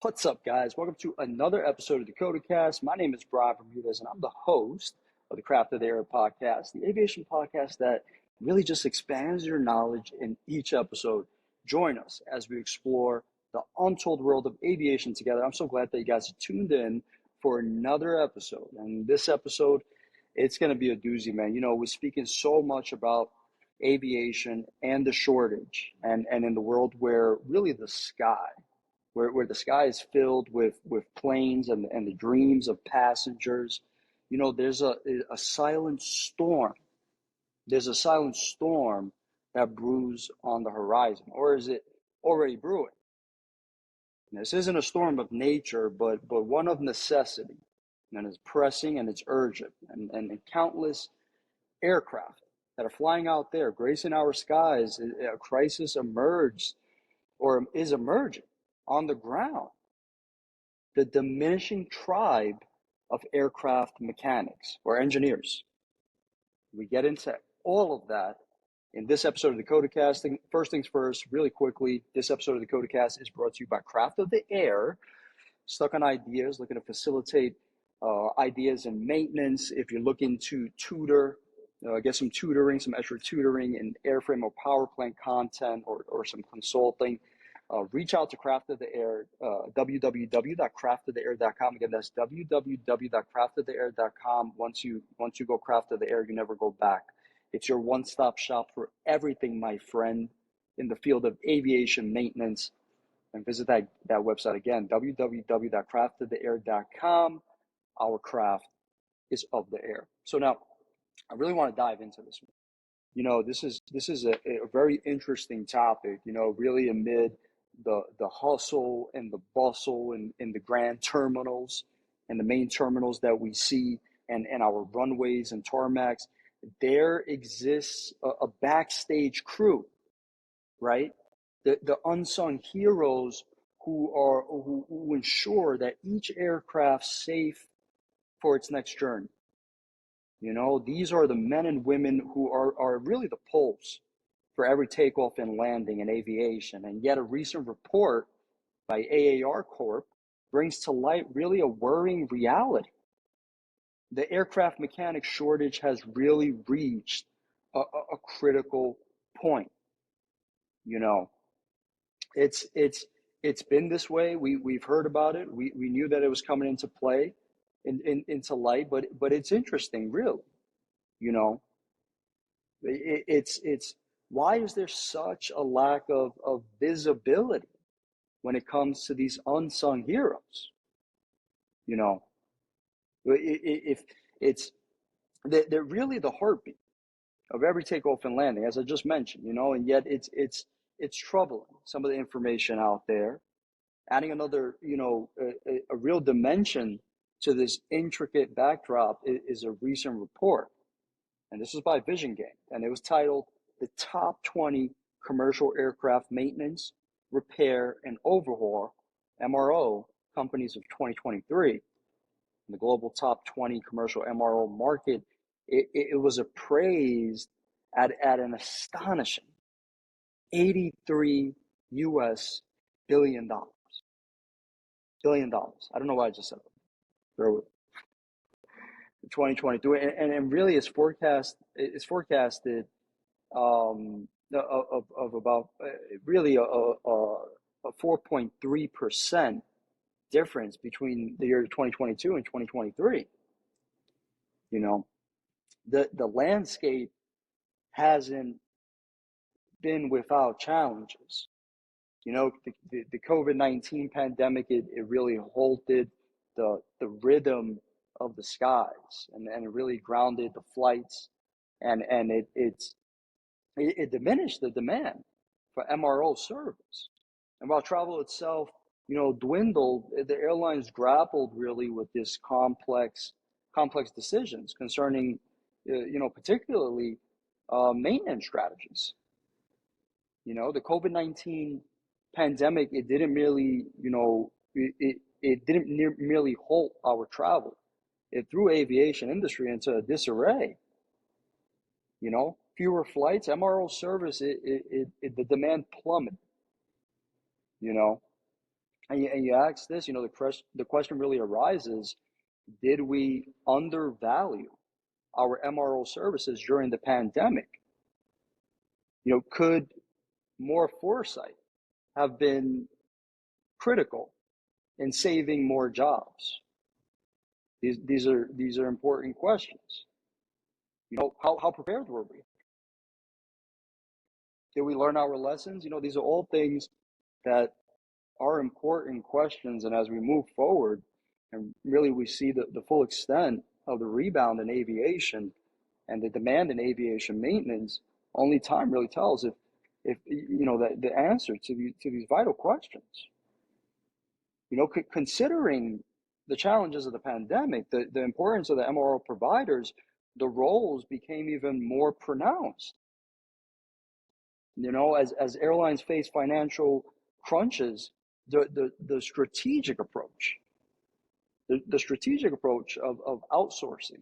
What's up, guys? Welcome to another episode of the CoaTcasT. My name is Brian Bermudez, and I'm the host of the Craft of the Air podcast, the aviation podcast that really just expands your knowledge in each episode. Join us as we explore the untold world of aviation together. I'm so glad that you guys are tuned in for another episode. And this episode, it's going to be a doozy, man. You know, we're speaking so much about aviation and the shortage, and in the world where really the sky, where the sky is filled with planes and the dreams of passengers, you know, there's a silent storm. There's a silent storm that brews on the horizon, or is it already brewing? And this isn't a storm of nature, but one of necessity, and it's pressing and it's urgent, and countless aircraft that are flying out there, gracing our skies. A crisis emerged or is emerging on the ground. The diminishing tribe of aircraft mechanics or engineers. We get into all of that in this episode of the CoaTcasT. First things first, really quickly, this episode of the CoaTcasT is brought to you by Craft of the Air. Stuck on ideas, looking to facilitate ideas and maintenance. If you're looking to tutor, get some tutoring, some extra tutoring in airframe or power plant content or some consulting, reach out to Craft of the Air, www.craftoftheair.com. Again, that's www.craftoftheair.com. Once you go Craft of the Air, you never go back. It's your one-stop shop for everything, my friend, in the field of aviation maintenance. And visit that website again, www.craftoftheair.com. Our craft is of the air. So now, I really want to dive into this one. You know, this is a very interesting topic, you know, really amid the hustle and the bustle in the grand terminals and the main terminals that we see and our runways and tarmacs. There exists a backstage crew, right? The unsung heroes who ensure that each aircraft's safe for its next journey. You know, these are the men and women who are really the pulse for every takeoff and landing in aviation. And yet a recent report by AAR Corp brings to light really a worrying reality. The aircraft mechanic shortage has really reached a critical point. You know, it's been this way. We've heard about it. We knew that it was coming into play, into light, but it's interesting, really. You know, it's why is there such a lack of visibility when it comes to these unsung heroes? You know, if it's they're really the heartbeat of every takeoff and landing, as I just mentioned, you know, and yet it's troubling, some of the information out there. Adding another, you know, a real dimension to this intricate backdrop is a recent report. And this was by Vision Game, and it was titled The Top 20 Commercial Aircraft Maintenance, Repair, and Overhaul, MRO, Companies of 2023. In the global top 20 commercial MRO market, it was appraised at an astonishing $83 billion. Billion dollars. I don't know why I just said that. Bear with me. 2023, and really it's forecasted of about really a 4.3% difference between the year 2022 and 2023. You know, the landscape hasn't been without challenges. You know, the COVID-19 pandemic, it really halted the rhythm of the skies, and it really grounded the flights, and it diminished the demand for MRO service. And while travel itself, you know, dwindled, the airlines grappled really with this complex decisions concerning, you know, particularly maintenance strategies. You know, the COVID-19 pandemic, it didn't merely, you know, it didn't merely halt our travel. It threw aviation industry into a disarray. You know, fewer flights, MRO service, the demand plummeted. You know, And you ask this, the question really arises, did we undervalue our MRO services during the pandemic? Could more foresight have been critical in saving more jobs? These are important questions. How prepared were we? Did we learn our lessons? These are all things that are important questions. And as we move forward, and really we see the full extent of the rebound in aviation and the demand in aviation maintenance, only time really tells if the answer to these vital questions. Considering the challenges of the pandemic, the importance of the MRO providers, the roles became even more pronounced. As airlines face financial crunches, the strategic approach, the strategic approach of outsourcing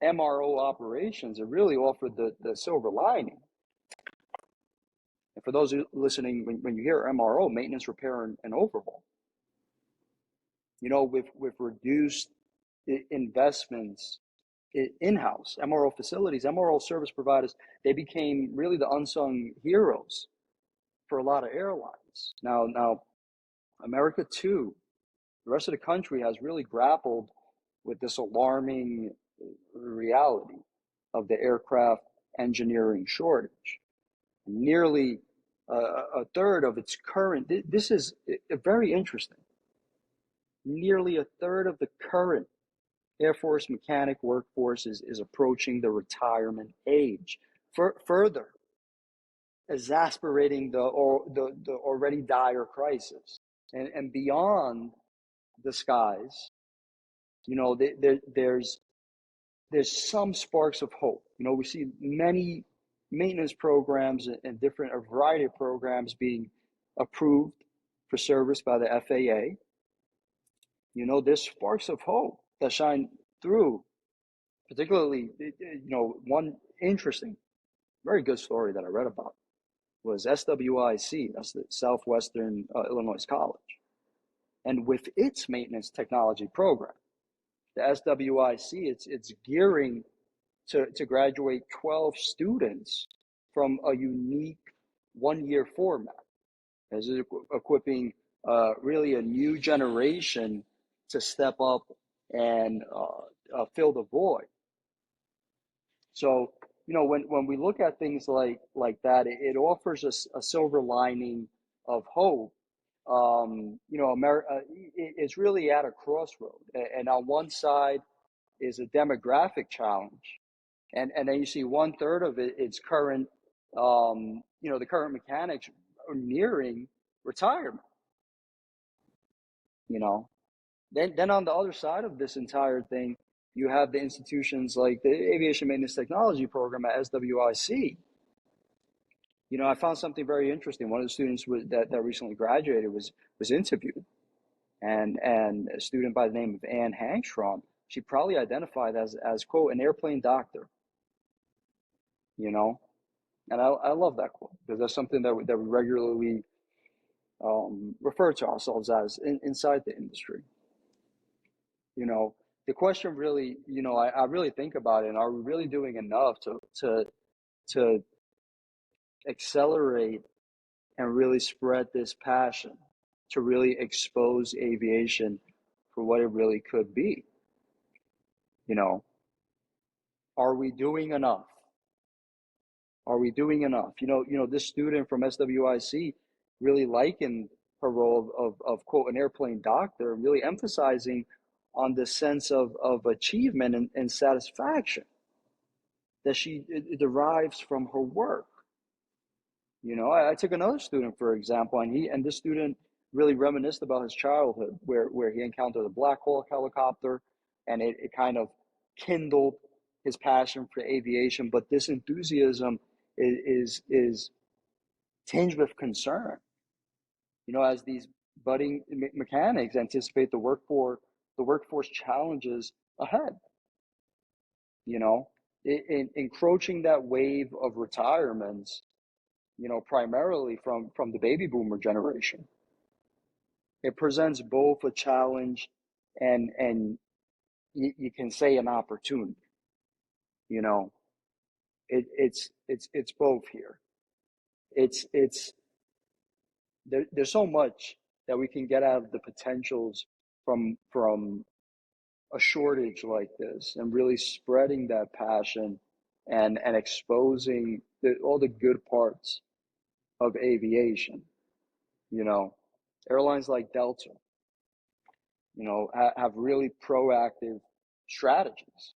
MRO operations, it really offered the silver lining. And for those listening, when you hear MRO, maintenance, repair, and overhaul, with reduced investments in-house, MRO facilities, MRO service providers, they became really the unsung heroes for a lot of airlines. Now, America too, the rest of the country has really grappled with this alarming reality of the aircraft engineering shortage. Nearly a third of its current, this is very interesting, nearly a third of the current Air Force mechanic workforce is approaching the retirement age, further exasperating the already dire crisis. And beyond the skies, there's some sparks of hope. We see many maintenance programs and a variety of programs being approved for service by the FAA. There's sparks of hope that shine through, particularly, one interesting, very good story that I read about was SWIC, that's the Southwestern Illinois College. And with its maintenance technology program, the SWIC, it's gearing to graduate 12 students from a unique one-year format, as equipping really a new generation to step up and fill the void. So, when we look at things like that, it offers us a silver lining of hope. America is really at a crossroad, and on one side is a demographic challenge, and then you see one third of its current, the current mechanics are nearing retirement. Then on the other side of this entire thing, you have the institutions like the Aviation Maintenance Technology Program at SWIC. I found something very interesting. One of the students that recently graduated was interviewed, and a student by the name of Ann Hangstrom, she probably identified as quote, an airplane doctor. And I love that quote, because that's something that we regularly refer to ourselves as inside the industry. The question really, I really think about it, and are we really doing enough to accelerate and really spread this passion, to really expose aviation for what it really could be? Are we doing enough? Are we doing enough? This student from SWIC really likened her role of quote, an airplane doctor, really emphasizing on the sense of achievement and satisfaction that she derives from her work. I took another student, for example, and this student really reminisced about his childhood, where he encountered a Black Hawk helicopter, and it kind of kindled his passion for aviation. But this enthusiasm is tinged with concern, as these budding mechanics anticipate the workforce challenges ahead. Encroaching that wave of retirements, primarily from the baby boomer generation. It presents both a challenge and you can say an opportunity. You know, it's both here. It's there's so much that we can get out of the potentials from a shortage like this, and really spreading that passion and exposing all the good parts of aviation. You know, airlines like Delta, have really proactive strategies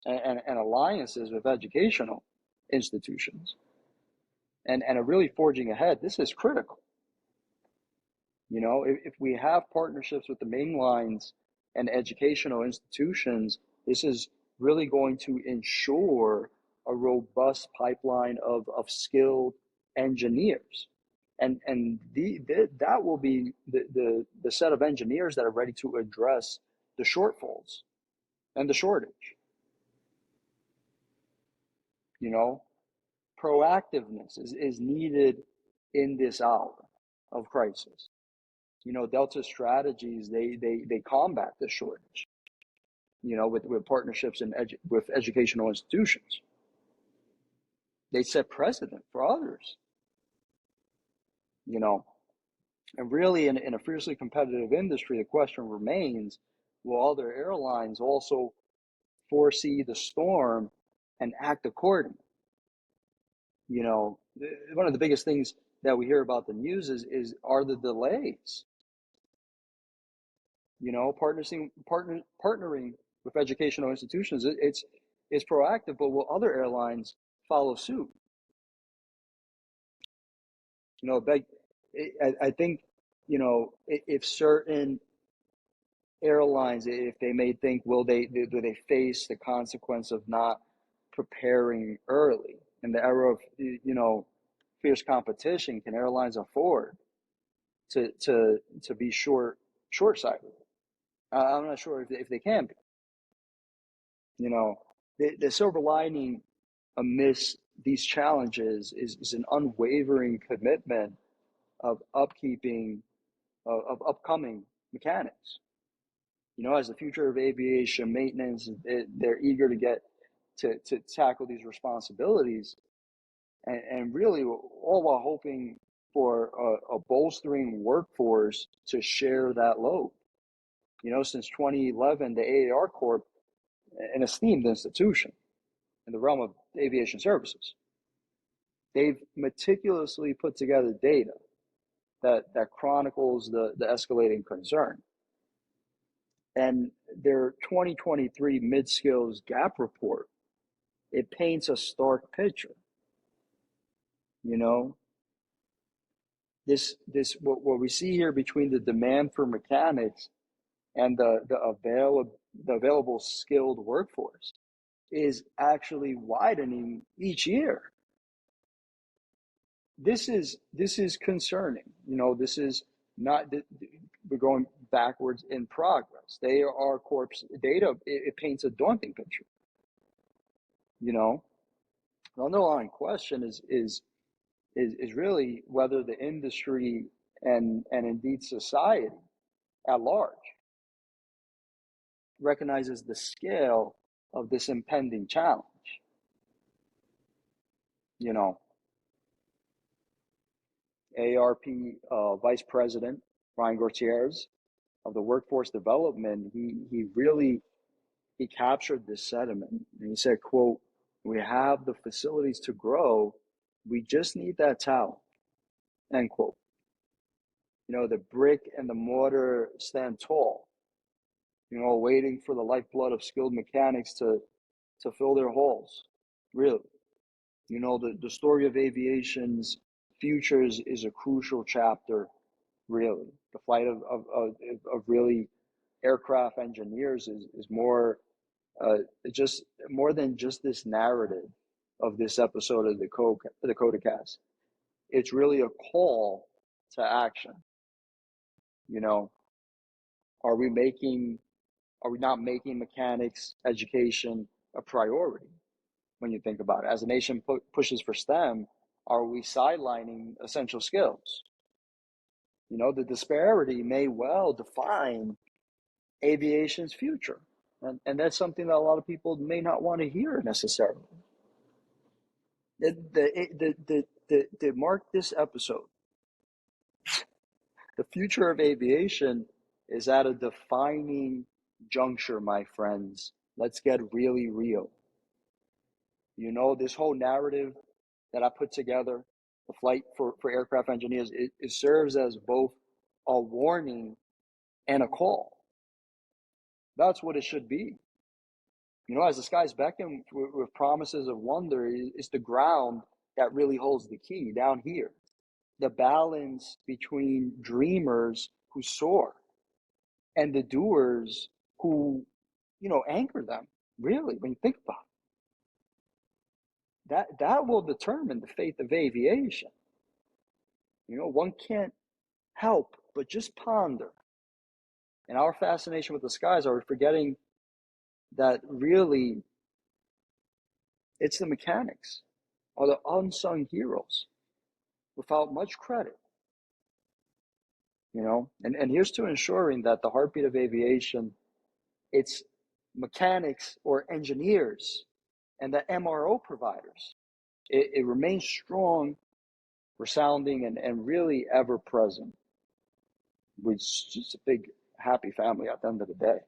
and alliances with educational institutions, and are really forging ahead. This is critical. If we have partnerships with the main lines and educational institutions, this is really going to ensure a robust pipeline of skilled engineers. That will be the set of engineers that are ready to address the shortfalls and the shortage. Proactiveness is needed in this hour of crisis. Delta strategies, they combat this shortage, with partnerships with educational institutions. They set precedent for others, and really in a fiercely competitive industry, the question remains, will other airlines also foresee the storm and act accordingly? One of the biggest things that we hear about the news are the delays. Partnering with educational institutions, it's proactive, but will other airlines follow suit? I think, if certain airlines, if they may think, do they face the consequence of not preparing early in the era of, fierce competition? Can airlines afford to be short-sighted? I'm not sure if they can be. The silver lining amidst these challenges is an unwavering commitment of upkeeping of upcoming mechanics. As the future of aviation maintenance, they're eager to get to tackle these responsibilities, and really all while hoping for a bolstering workforce to share that load. Since 2011, the AAR Corp, an esteemed institution in the realm of aviation services, they've meticulously put together data that chronicles the escalating concern. And their 2023 mid-skills gap report, it paints a stark picture. This what we see here between the demand for mechanics and the available skilled workforce is actually widening each year. This is concerning. This is not, we're going backwards in progress. AAR Corp's data, it paints a daunting picture. The underlying question is really whether the industry and indeed society at large recognizes the scale of this impending challenge. ARP Vice President Brian Bermudez of the Workforce Development, he captured this sentiment, and he said, quote, "We have the facilities to grow. We just need that talent," end quote. The brick and the mortar stand tall, waiting for the lifeblood of skilled mechanics to fill their halls. Really, the story of aviation's futures is a crucial chapter. Really, the flight of really aircraft engineers is more just more than just this narrative of this episode of the CoaTcasT. It's really a call to action. Are we not making mechanics education a priority? When you think about it, as a nation pushes for STEM, are we sidelining essential skills? You know, the disparity may well define aviation's future. And that's something that a lot of people may not want to hear necessarily. The mark this episode. The future of aviation is at a defining juncture, my friends. Let's get really real. You know, this whole narrative that I put together, the flight for aircraft engineers, it serves as both a warning and a call. That's what it should be. You know, as the skies beckon with promises of wonder, it's the ground that really holds the key down here. The balance between dreamers who soar and the doers who, you know, anchor them. Really, when you think about it, that will determine the fate of aviation. You know, one can't help but just ponder. In our fascination with the skies, are we forgetting that really it's the mechanics or the unsung heroes without much credit? You know, and here's to ensuring that the heartbeat of aviation, it's mechanics or engineers and the MRO providers. It remains strong, resounding, and really ever present. It's just a big happy family at the end of the day.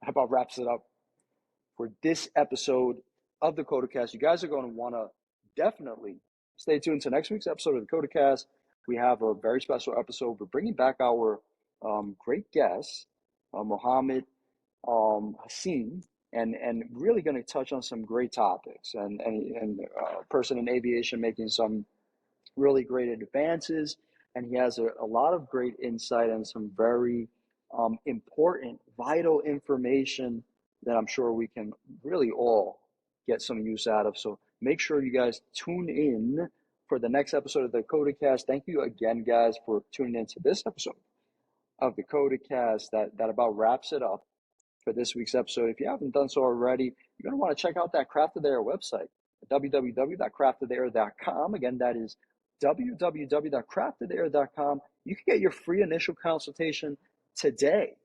How about wraps it up for this episode of the CoaTcasT? You guys are going to want to definitely stay tuned to next week's episode of the CoaTcasT. We have a very special episode. We're bringing back our great guest, Mohammed Hassan, and really going to touch on some great topics, and a person in aviation making some really great advances, and he has a lot of great insight and some very important, vital information that I'm sure we can really all get some use out of. So make sure you guys tune in for the next episode of the CoaTcasT. Thank you again, guys, for tuning into this episode of the CoaTcasT. That about wraps it up for this week's episode. If you haven't done so already, you're going to want to check out that Craft of the Air website, www.craftoftheair.com. Again, that is www.craftoftheair.com. You can get your free initial consultation today.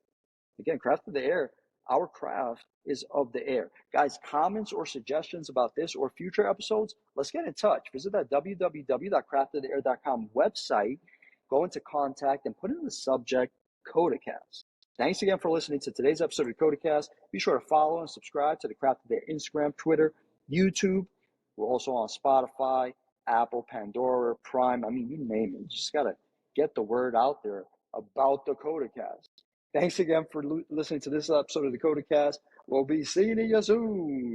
Again, Craft of the Air, our craft is of the air. Guys, comments or suggestions about this or future episodes, let's get in touch. Visit that www.craftoftheair.com website, go into contact, and put in the subject CoaTcasT. Thanks again for listening to today's episode of CoaTcasT. Be sure to follow and subscribe to the Craft of the Air Instagram, Twitter, YouTube. We're also on Spotify, Apple, Pandora, Prime. I mean, you name it. You just got to get the word out there about the CoaTcasT. Thanks again for listening to this episode of the CoaTcasT. We'll be seeing you soon.